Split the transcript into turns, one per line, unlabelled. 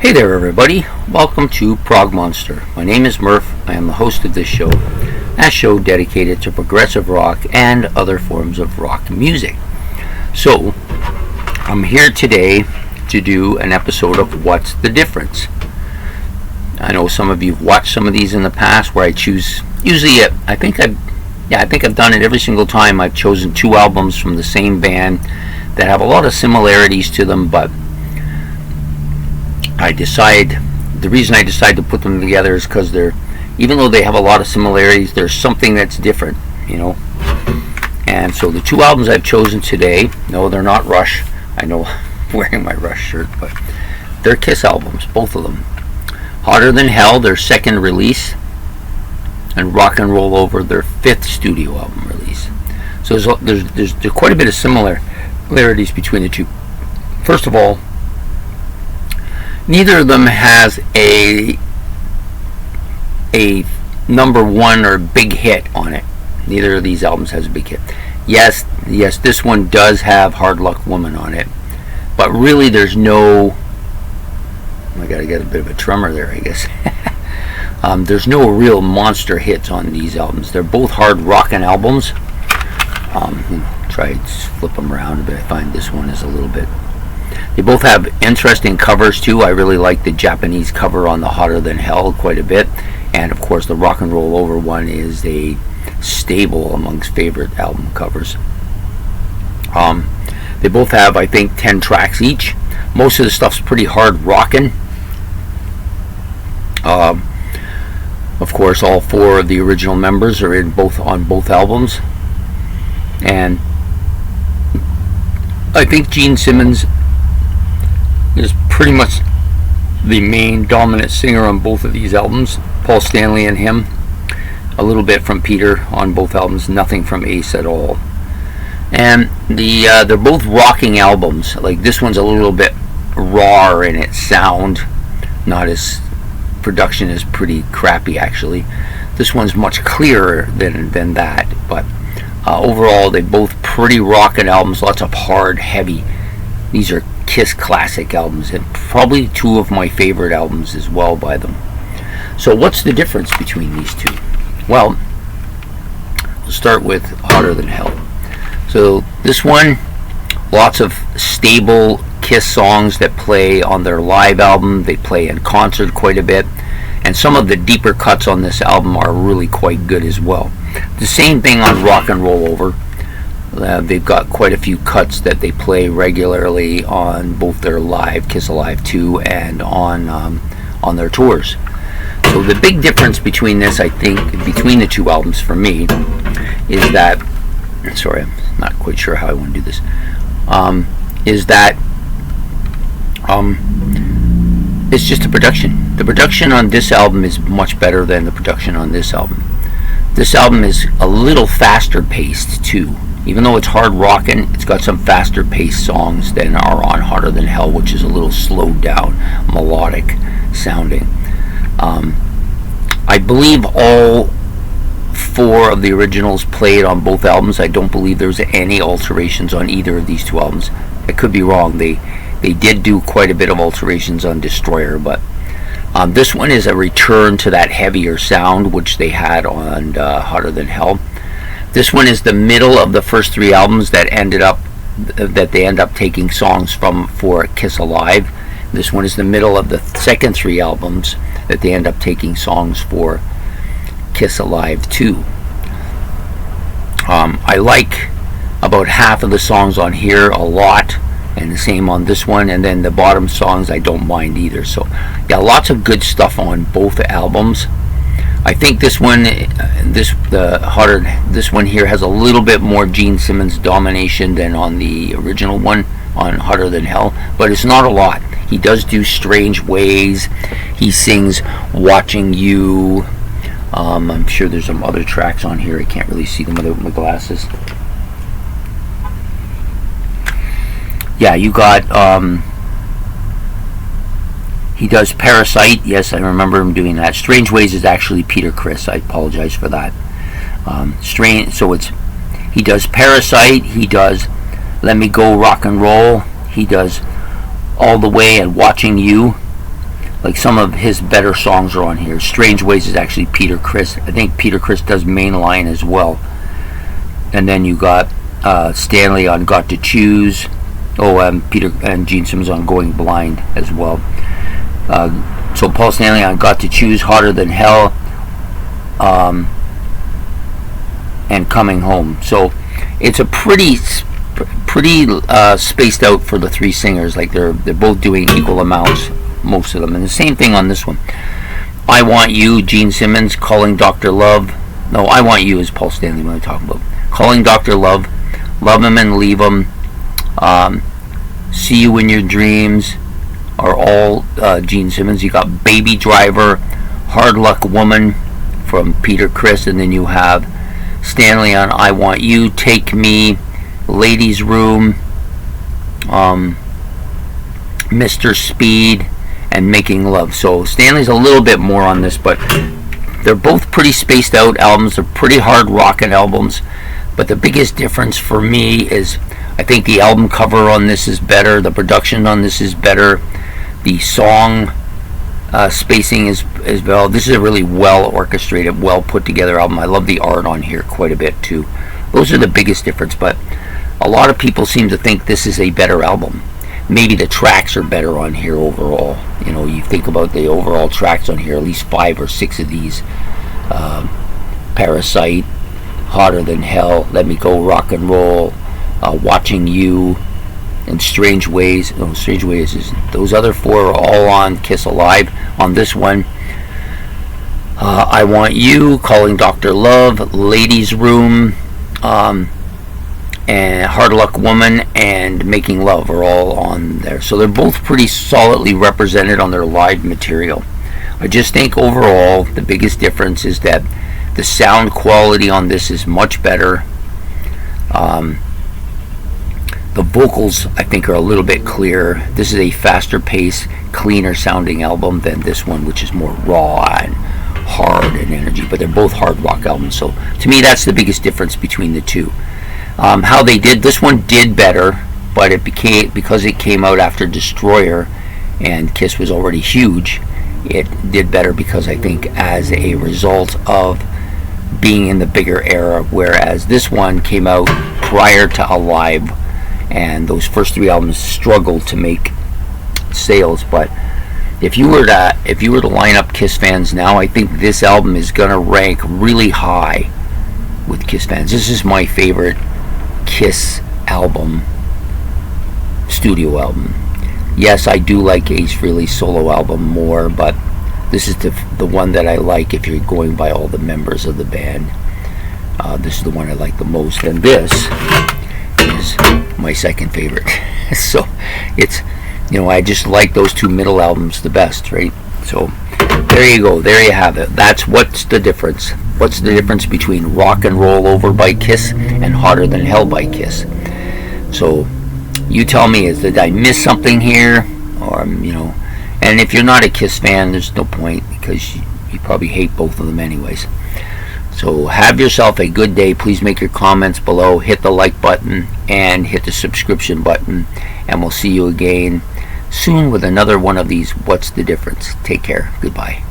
Hey there everybody, welcome to Prog Monster. My name is Murph, I am the host of this show, a show dedicated to progressive rock and other forms of rock music. So, I'm here today to do an episode of What's the Difference? I know some of you have watched some of these in the past where I choose, usually I think I've done it every single time. I've chosen two albums from the same band that have a lot of similarities to them, but the reason I decide to put them together is because even though they have a lot of similarities, there's something that's different, And so the two albums I've chosen today, no, they're not Rush. I know I'm wearing my Rush shirt, but they're Kiss albums, both of them. Hotter Than Hell, their second release, and Rock and Roll Over, their fifth studio album release. So there's quite a bit of similarities between the two. First of all, neither of them has a number one or big hit on it. Neither of these albums has a big hit. Yes, this one does have Hard Luck Woman on it, but really there's no. I gotta get a bit of a tremor there, I guess. There's no real monster hits on these albums. They're both hard rockin' albums. Try to flip them around, but I find this one is a little bit. They both have interesting covers too. I really like the Japanese cover on the Hotter Than Hell quite a bit, and of course the Rock and Roll Over one is a staple amongst favorite album covers. They both have, I think, 10 tracks each. Most of the stuff's pretty hard rockin'. Of course, all four of the original members are on both albums, and I think Gene Simmons is pretty much the main dominant singer on both of these albums. Paul Stanley and him. A little bit from Peter on both albums, nothing from Ace at all. And they're both rocking albums. Like this one's a little bit raw in its sound. Production is pretty crappy actually. This one's much clearer than that. But overall, they both pretty rocking albums. Lots of hard, heavy. These are Kiss classic albums, and probably two of my favorite albums as well by them. So what's the difference between these two? Well, we'll start with Hotter Than Hell. So this one, lots of stable Kiss songs that play on their live album. They play in concert quite a bit, and some of the deeper cuts on this album are really quite good as well. The same thing on Rock and Roll Over. They've got quite a few cuts that they play regularly on both their live Kiss Alive 2 and on their tours. So the big difference between this, I think, between the two albums for me, is that, sorry, I'm not quite sure how I want to do this, is that it's just the production. The production on this album is much better than the production on this album. This album is a little faster paced too. Even though it's hard rockin', it's got some faster paced songs than are on Hotter Than Hell, which is a little slowed down, melodic sounding. I believe all four of the originals played on both albums. I don't believe there's any alterations on either of these two albums. I could be wrong. They did do quite a bit of alterations on Destroyer, but this one is a return to that heavier sound which they had on Hotter Than Hell. This one is the middle of the first three albums that they end up taking songs from for Kiss Alive. This one is the middle of the second three albums that they end up taking songs for Kiss Alive 2. I like about half of the songs on here a lot, and the same on this one, and then the bottom songs I don't mind either. So yeah, lots of good stuff on both albums. I think this one here has a little bit more Gene Simmons domination than on the original one on Hotter Than Hell, but it's not a lot. He does do Strange Ways. He sings Watching You. I'm sure there's some other tracks on here. I can't really see them without my glasses. Yeah, you got he does Parasite. Yes, I remember him doing that. Strange Ways is actually Peter Criss. I apologize for that. He does Parasite. He does Let Me Go Rock and Roll. He does All the Way and Watching You. like some of his better songs are on here. Strange Ways is actually Peter Criss. I think Peter Criss does Mainline as well. And then you got Stanley on Got to Choose. Oh, Peter and Gene Simmons on Going Blind as well. So Paul Stanley on Got to Choose, Hotter Than Hell, and Coming Home. So it's a pretty spaced out for the three singers. Like they're both doing equal amounts, most of them. And the same thing on this one. I Want You, Gene Simmons, Calling Dr. Love. No, I Want You is Paul Stanley when I talk about. Calling Dr. Love, Love Him and Leave Him, See You in Your Dreams are all Gene Simmons. You got Baby Driver, Hard Luck Woman from Peter Criss, and then you have Stanley on I Want You, Take Me, Ladies Room, Mr. Speed, and Making Love. So Stanley's a little bit more on this, but they're both pretty spaced out albums. They're pretty hard rockin' albums. But the biggest difference for me is I think the album cover on this is better. The production on this is better. The song spacing is well. This is a really well orchestrated, well put together album. I love the art on here quite a bit too. Those are the biggest difference. But a lot of people seem to think this is a better album. Maybe the tracks are better on here overall. You know, you think about the overall tracks on here, at least 5 or 6 of these. Parasite, Hotter Than Hell, Let Me Go, Rock and Roll, Watching You, and Strange Ways. No, Strange Ways is, those other 4 are all on Kiss Alive. On this one, I Want You, Calling Dr. Love, Ladies Room, and Hard Luck Woman, and Making Love are all on there. So they're both pretty solidly represented on their live material. I just think overall the biggest difference is that the sound quality on this is much better. The vocals, I think, are a little bit clearer. This is a faster paced, cleaner sounding album than this one, which is more raw and hard and energy. But they're both hard rock albums. So to me, that's the biggest difference between the two. How they did, this one did better, but it became, because it came out after Destroyer and Kiss was already huge, it did better because I think as a result of being in the bigger era, whereas this one came out prior to Alive, and those first 3 albums struggled to make sales. But if you were to line up Kiss fans now, I think this album is gonna rank really high with Kiss fans. This is my favorite Kiss album, studio album. Yes, I do like Ace Frehley's solo album more, but this is the one that I like if you're going by all the members of the band. This is the one I like the most, and this is my second favorite. So it's, you know, I just like those 2 middle albums the best, right? So there you go, there you have it. That's what's the difference. What's the difference between Rock and Roll Over by Kiss and Hotter Than Hell by Kiss? So you tell me, did I miss something here? Or, you know, and if you're not a Kiss fan, there's no point, because you probably hate both of them anyways. So have yourself a good day. Please make your comments below, hit the like button, and hit the subscription button, and we'll see you again soon with another one of these What's the Difference. Take care. Goodbye.